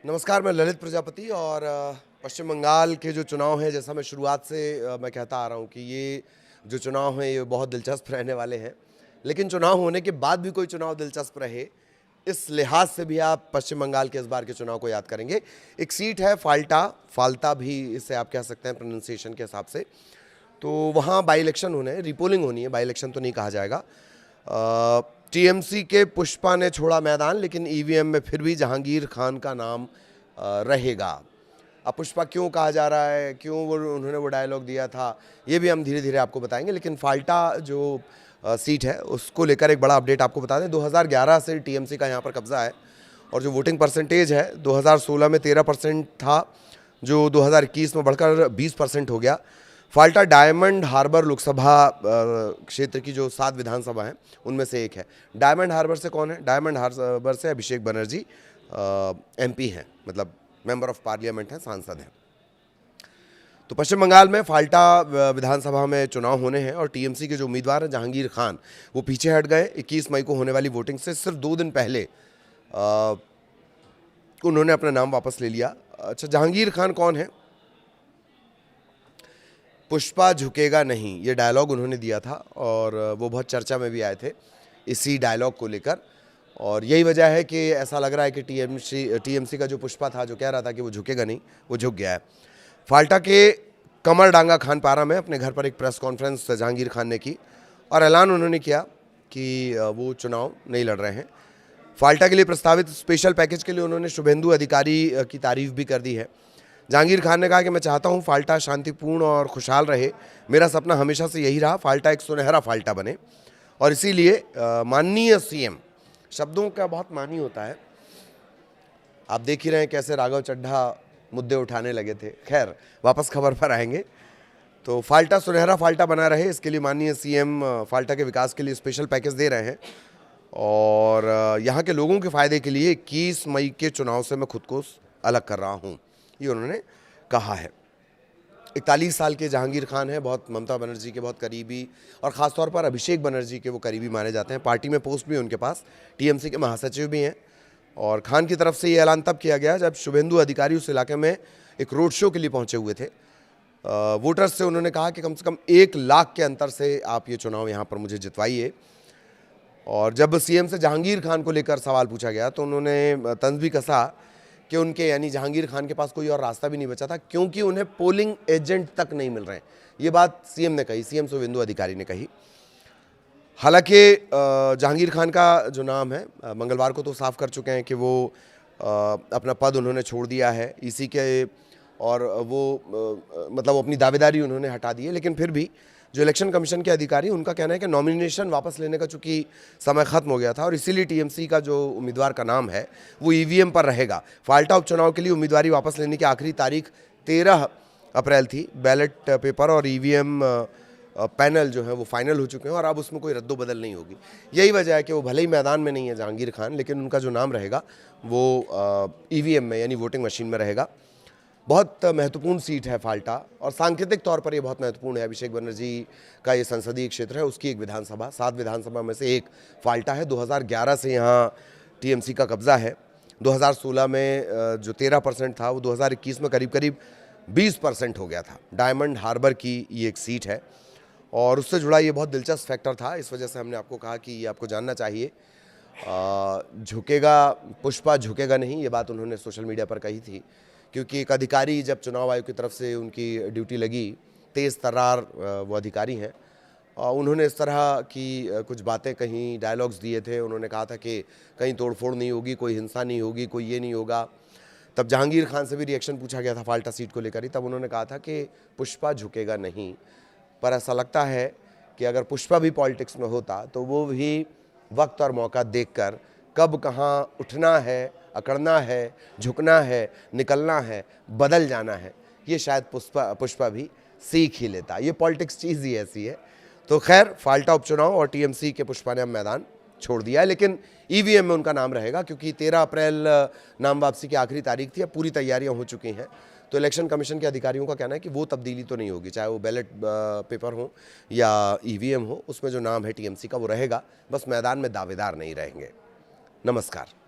नमस्कार, मैं ललित प्रजापति और पश्चिम बंगाल के जो चुनाव हैं, जैसा मैं शुरुआत से मैं कहता आ रहा हूँ कि ये जो चुनाव हैं ये बहुत दिलचस्प रहने वाले हैं। लेकिन चुनाव होने के बाद भी कोई चुनाव दिलचस्प रहे, इस लिहाज से भी आप पश्चिम बंगाल के इस बार के चुनाव को याद करेंगे। एक सीट है फाल्टा, फाल्ता भी इसे आप कह सकते हैं प्रोनाउंसिएशन के हिसाब से। तो वहाँ बाई इलेक्शन होने हैं, रिपोलिंग होनी है, बाई इलेक्शन तो नहीं कहा जाएगा। टीएमसी के पुष्पा ने छोड़ा मैदान, लेकिन ईवीएम में फिर भी जहांगीर खान का नाम रहेगा। अब पुष्पा क्यों कहा जा रहा है, क्यों उन्होंने वो डायलॉग दिया था, ये भी हम धीरे धीरे आपको बताएंगे। लेकिन फाल्टा जो सीट है उसको लेकर एक बड़ा अपडेट आपको बता दें। 2011 से टीएमसी का यहाँ पर कब्जा है और जो वोटिंग परसेंटेज है 2016 में 13% था, जो 2021 में बढ़कर 20% हो गया। फाल्टा डायमंड हार्बर लोकसभा क्षेत्र की जो 7 विधानसभा हैं उनमें से एक है। डायमंड हार्बर से कौन है? डायमंड हार्बर से अभिषेक बनर्जी एमपी हैं, मतलब मेंबर ऑफ पार्लियामेंट हैं, सांसद हैं। तो पश्चिम बंगाल में फाल्टा विधानसभा में चुनाव होने हैं और टीएमसी के जो उम्मीदवार हैं जहांगीर खान, वो पीछे हट गए। 21 मई को होने वाली वोटिंग से सिर्फ 2 दिन पहले उन्होंने अपना नाम वापस ले लिया। अच्छा, जहांगीर खान कौन है? पुष्पा झुकेगा नहीं, ये डायलॉग उन्होंने दिया था और वो बहुत चर्चा में भी आए थे इसी डायलॉग को लेकर। और यही वजह है कि ऐसा लग रहा है कि टीएमसी का जो पुष्पा था, जो कह रहा था कि वो झुकेगा नहीं, वो झुक गया है। फाल्टा के कमरडांगा खानपारा में अपने घर पर एक प्रेस कॉन्फ्रेंस जहांगीर खान ने की और ऐलान उन्होंने किया कि वो चुनाव नहीं लड़ रहे हैं। फाल्टा के लिए प्रस्तावित स्पेशल पैकेज के लिए उन्होंने शुभेंदु अधिकारी की तारीफ भी कर दी है। जहांगीर खान ने कहा कि मैं चाहता हूं फाल्टा शांतिपूर्ण और खुशहाल रहे, मेरा सपना हमेशा से यही रहा, फाल्टा एक सुनहरा फाल्टा बने। और इसीलिए माननीय सीएम, शब्दों का बहुत मानी होता है। आप देख ही रहे हैं कैसे राघव चड्ढा मुद्दे उठाने लगे थे। खैर, वापस खबर पर आएंगे। तो फाल्टा सुनहरा फाल्टा बना रहे, इसके लिए माननीय सीएम फाल्टा के विकास के लिए स्पेशल पैकेज दे रहे हैं और यहाँ के लोगों के फ़ायदे के लिए 21 मई के चुनाव से मैं खुद को अलग कर रहा हूँ, ये उन्होंने कहा है। 41 साल के जहांगीर खान हैं, बहुत ममता बनर्जी के बहुत करीबी और ख़ासतौर पर अभिषेक बनर्जी के वो करीबी माने जाते हैं। पार्टी में पोस्ट भी उनके पास, टीएमसी के महासचिव भी हैं। और खान की तरफ से ये ऐलान तब किया गया जब शुभेंदु अधिकारी उस इलाके में एक रोड शो के लिए पहुंचे हुए थे। वोटर्स से उन्होंने कहा कि कम से कम 1 लाख के अंतर से आप ये चुनाव यहाँ पर मुझे जितवाइए। और जब सीएम से जहांगीर खान को लेकर सवाल पूछा गया तो उन्होंने तंज भी कसा कि उनके यानी जहांगीर खान के पास कोई और रास्ता भी नहीं बचा था, क्योंकि उन्हें पोलिंग एजेंट तक नहीं मिल रहे हैं। ये बात सीएम ने कही, सीएम शुभेंदु अधिकारी ने कही। हालांकि जहांगीर खान का जो नाम है, मंगलवार को तो साफ कर चुके हैं कि वो अपना पद उन्होंने छोड़ दिया है ईसी के, और वो मतलब अपनी दावेदारी उन्होंने हटा दी है। लेकिन फिर भी जो इलेक्शन कमीशन के अधिकारी, उनका कहना है कि नॉमिनेशन वापस लेने का चूंकि समय खत्म हो गया था और इसीलिए टीएमसी का जो उम्मीदवार का नाम है वो ईवीएम पर रहेगा। फाल्टा उपचुनाव के लिए उम्मीदवारी वापस लेने की आखिरी तारीख 13 अप्रैल थी। बैलेट पेपर और ईवीएम पैनल जो है वो फाइनल हो चुके हैं और अब उसमें कोई रद्दोबदल नहीं होगी। यही वजह है कि वो भले ही मैदान में नहीं है जहांगीर खान, लेकिन उनका जो नाम रहेगा वो ईवीएम में यानी वोटिंग मशीन में रहेगा। बहुत महत्वपूर्ण सीट है फाल्टा और सांकेतिक तौर पर ये बहुत महत्वपूर्ण है। अभिषेक बनर्जी का ये संसदीय क्षेत्र है, उसकी एक विधानसभा, 7 विधानसभा में से एक फाल्टा है। 2011 से यहाँ टीएमसी का कब्जा है। 2016 में जो 13% था वो 2021 में करीब करीब 20% हो गया था। डायमंड हार्बर की ये एक सीट है और उससे जुड़ा ये बहुत दिलचस्प फैक्टर था, इस वजह से हमने आपको कहा कि ये आपको जानना चाहिए। झुकेगा पुष्पा, झुकेगा नहीं, ये बात उन्होंने सोशल मीडिया पर कही थी, क्योंकि एक अधिकारी जब चुनाव आयोग की तरफ से उनकी ड्यूटी लगी, तेज़ तर्रार वो अधिकारी हैं, उन्होंने इस तरह की कुछ बातें कहीं, डायलॉग्स दिए थे। उन्होंने कहा था कि कहीं तोड़फोड़ नहीं होगी, कोई हिंसा नहीं होगी, कोई ये नहीं होगा। तब जहांगीर खान से भी रिएक्शन पूछा गया था फाल्टा सीट को लेकर ही, तब उन्होंने कहा था कि पुष्पा झुकेगा नहीं। पर ऐसा लगता है कि अगर पुष्पा भी पॉलिटिक्स में होता तो वो भी वक्त और मौका देखकर कब कहाँ उठना है, अकड़ना है, झुकना है, निकलना है, बदल जाना है, ये शायद पुष्पा भी सीख ही लेता। ये पॉलिटिक्स चीज़ ही ऐसी है। तो खैर, फाल्टा उपचुनाव और टीएमसी के पुष्पा ने अब मैदान छोड़ दिया है, लेकिन ईवीएम में उनका नाम रहेगा, क्योंकि 13 अप्रैल नाम वापसी की आखिरी तारीख थी। अब पूरी तैयारियां हो चुकी हैं। तो इलेक्शन कमीशन के अधिकारियों का कहना है कि वो तब्दीली तो नहीं होगी, चाहे वो बैलेट पेपर हो या ईवीएम हो, उसमें जो नाम है टीएमसी का वो रहेगा, बस मैदान में दावेदार नहीं रहेंगे। नमस्कार।